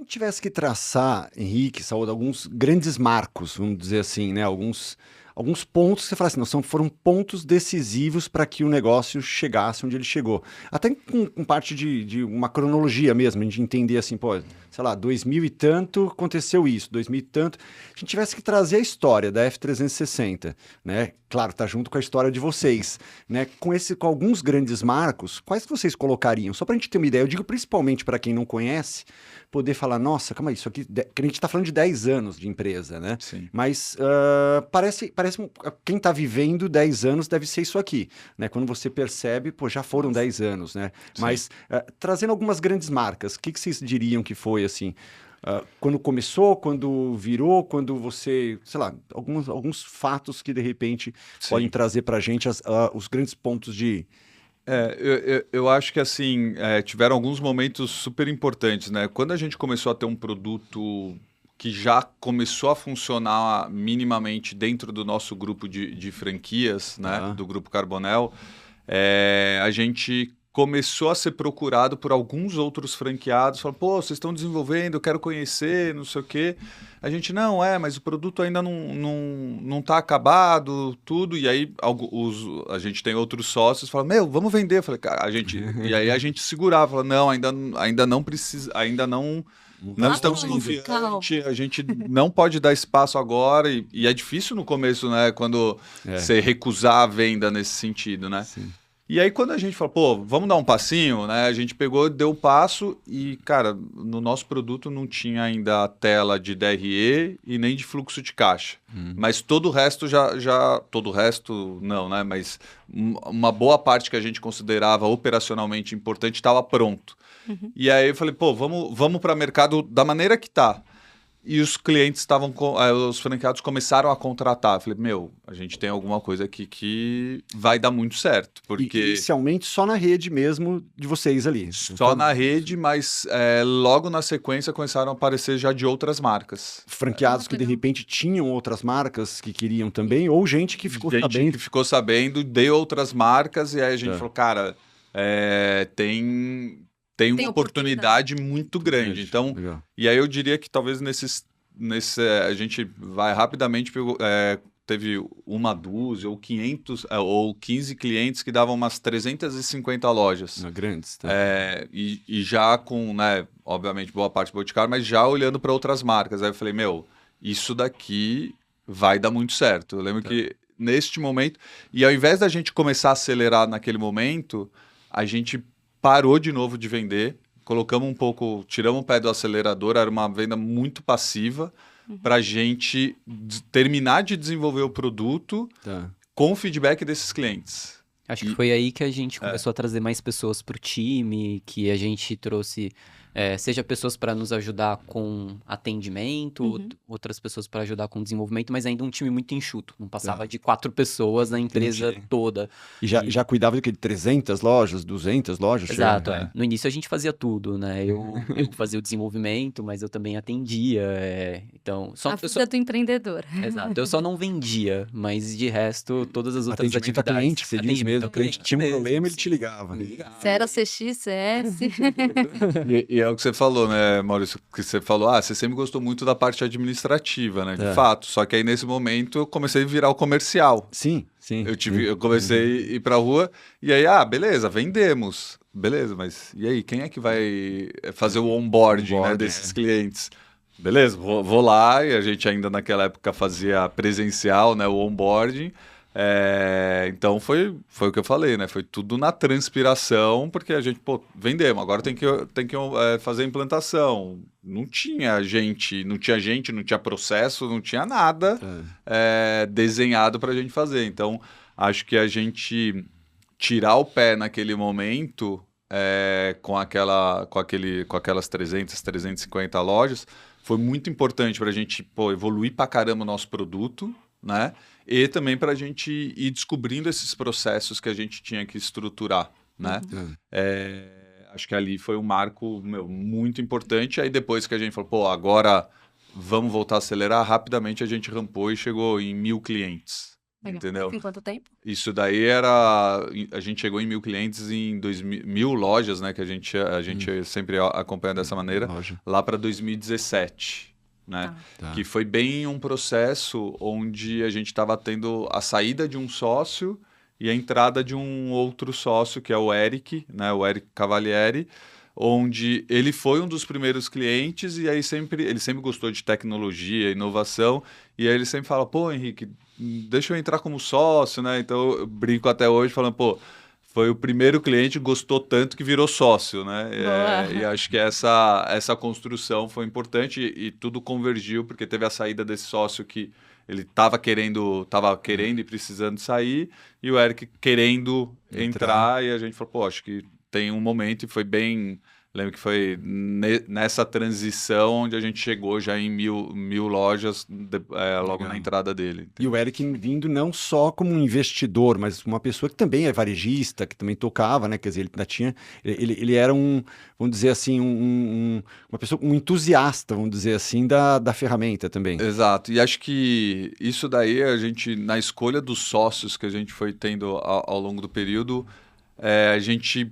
gente tivesse que traçar, Henrique, Saúde, alguns grandes marcos, vamos dizer assim, né? Alguns pontos que você fala assim, não, foram pontos decisivos para que o negócio chegasse onde ele chegou. Até com parte de uma cronologia mesmo, de entender assim, pô, sei lá, 2000 e tanto aconteceu isso, 2000 e tanto. A gente tivesse que trazer a história da F360, né? Claro, tá junto com a história de vocês, né? Com alguns grandes marcos, quais que vocês colocariam? Só para a gente ter uma ideia, eu digo principalmente para quem não conhece, poder falar, nossa, calma aí, isso aqui, que a gente está falando de 10 anos de empresa, né? Sim. Mas parece quem está vivendo 10 anos deve ser isso aqui, né? Quando você percebe, pô, já foram 10 anos, né? Sim. Mas trazendo algumas grandes marcas, o que vocês diriam que foi assim? Quando começou, quando virou, quando você, sei lá, alguns fatos que de repente podem trazer para a gente os grandes pontos de... Eu acho que assim, tiveram alguns momentos super importantes, né? Quando a gente começou a ter um produto que já começou a funcionar minimamente dentro do nosso grupo de franquias, né? Do Grupo Carbonell, a gente começou a ser procurado por alguns outros franqueados, falando, pô, vocês estão desenvolvendo, eu quero conhecer, não sei o quê. A gente, não, mas o produto ainda não está acabado, tudo, e aí a gente tem outros sócios, falam, vamos vender. Eu falei, cara, e aí a gente segurava, falava, não, ainda não precisa, ainda não estamos confiantes, a gente não pode dar espaço agora, e é difícil no começo, né, quando você recusar a venda nesse sentido, né? Sim. E aí, quando a gente falou, pô, vamos dar um passinho, né? A gente pegou, deu o passo e, cara, no nosso produto não tinha ainda a tela de DRE e nem de fluxo de caixa. Mas todo o resto todo o resto não, né? Mas uma boa parte que a gente considerava operacionalmente importante estava pronto. E aí eu falei, pô, vamos para o mercado da maneira que tá. E os clientes os franqueados começaram a contratar. Eu falei, a gente tem alguma coisa aqui que vai dar muito certo. Porque Inicialmente só na rede mesmo de vocês ali. Só na rede, mas logo na sequência começaram a aparecer já de outras marcas. Franqueados que de repente tinham outras marcas que queriam também, ou gente que ficou sabendo. Gente que ficou sabendo de outras marcas, e aí a gente falou, cara, tem uma oportunidade muito grande. Então, legal. E aí eu diria que talvez a gente vai rapidamente, teve uma dúzia ou 500 ou 15 clientes que davam umas 350 lojas. Grandes, tá? E já com, né, obviamente, boa parte do Boticário, mas já olhando para outras marcas. Aí eu falei, isso daqui vai dar muito certo. Eu lembro que neste momento, e ao invés da gente começar a acelerar naquele momento, a gente parou de novo de vender, tiramos o pé do acelerador, era uma venda muito passiva, para a gente terminar de desenvolver o produto com o feedback desses clientes. Acho que foi aí que a gente começou a trazer mais pessoas para o time, que a gente trouxe, seja pessoas para nos ajudar com atendimento, outras pessoas para ajudar com desenvolvimento, mas ainda um time muito enxuto, não passava de 4 pessoas na empresa toda. E já cuidava de 300 lojas, 200 lojas? Exato, No início a gente fazia tudo, né? Eu fazia o desenvolvimento, mas eu também atendia, então... A vida do empreendedor. Exato, eu só não vendia, mas de resto, todas as outras atendimento atividades... A cliente, você diz mesmo, o cliente tinha um problema, ele te ligava. Se era CX, CS... E é o que você falou, né, Maurício? Que você falou, você sempre gostou muito da parte administrativa, né? De fato. Só que aí, nesse momento, eu comecei a virar o comercial. Sim. Eu comecei a ir pra rua, e aí, beleza, vendemos. Beleza, mas e aí, quem é que vai fazer o onboarding, né, desses clientes? Beleza, vou lá, e a gente ainda naquela época fazia presencial, né, o onboarding. Então foi o que eu falei, né? Foi tudo na transpiração, porque a gente, vendemos, agora tem que fazer a implantação. Não tinha gente, não tinha processo, não tinha nada desenhado para a gente fazer. Então, acho que a gente tirar o pé naquele momento com aquelas 350 lojas foi muito importante para a gente evoluir para caramba o nosso produto, né? E também para a gente ir descobrindo esses processos que a gente tinha que estruturar, né? Acho que ali foi um marco muito importante. Aí depois que a gente falou, agora vamos voltar a acelerar, rapidamente a gente rampou e chegou em 1000 clientes. Legal. Entendeu? Em quanto tempo? Isso daí era... A gente chegou em 1.000 clientes em 1.000 lojas, né? Que a gente sempre acompanha dessa maneira. Loja. Lá para 2017, né? Tá. Que foi bem um processo onde a gente estava tendo a saída de um sócio e a entrada de um outro sócio, que é o Eric, né? O Eric Cavalieri, onde ele foi um dos primeiros clientes e aí ele sempre gostou de tecnologia, inovação, e aí ele sempre fala, pô, Henrique, deixa eu entrar como sócio, né? Então eu brinco até hoje falando, pô, foi o primeiro cliente que gostou tanto que virou sócio, né? E acho que essa construção foi importante e tudo convergiu, porque teve a saída desse sócio que ele estava querendo e precisando sair, e o Eric querendo entrar, e a gente falou, pô, acho que tem um momento, e foi bem... Lembro que foi nessa transição onde a gente chegou já em 1.000 lojas logo na entrada dele. E o Eric vindo não só como um investidor, mas uma pessoa que também é varejista, que também tocava, né? Quer dizer, ele ainda tinha... Ele era vamos dizer assim, uma pessoa, um entusiasta, vamos dizer assim, da ferramenta também. Exato. E acho que isso daí, a gente, na escolha dos sócios que a gente foi tendo ao longo do período, a gente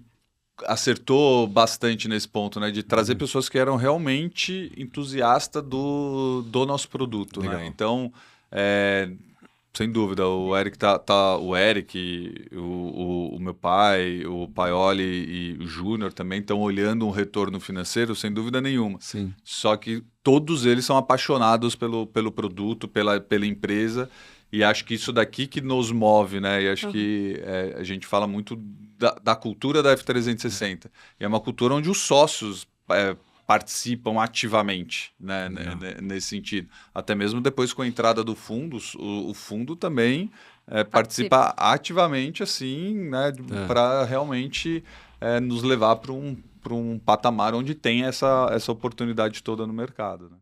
acertou bastante nesse ponto, né? De trazer pessoas que eram realmente entusiastas do nosso produto, né? Então, sem dúvida, o Eric o Eric, o meu pai, o Paioli e o Júnior também estão olhando um retorno financeiro, sem dúvida nenhuma. Sim. Só que todos eles são apaixonados pelo produto, pela empresa, e acho que isso daqui que nos move, né? E acho que a gente fala muito da cultura da F360. E é uma cultura onde os sócios participam ativamente, né? Nesse sentido. Até mesmo depois com a entrada do fundo, o fundo também participa ativamente, assim, né? Para realmente nos levar para um patamar onde tem essa oportunidade toda no mercado, né?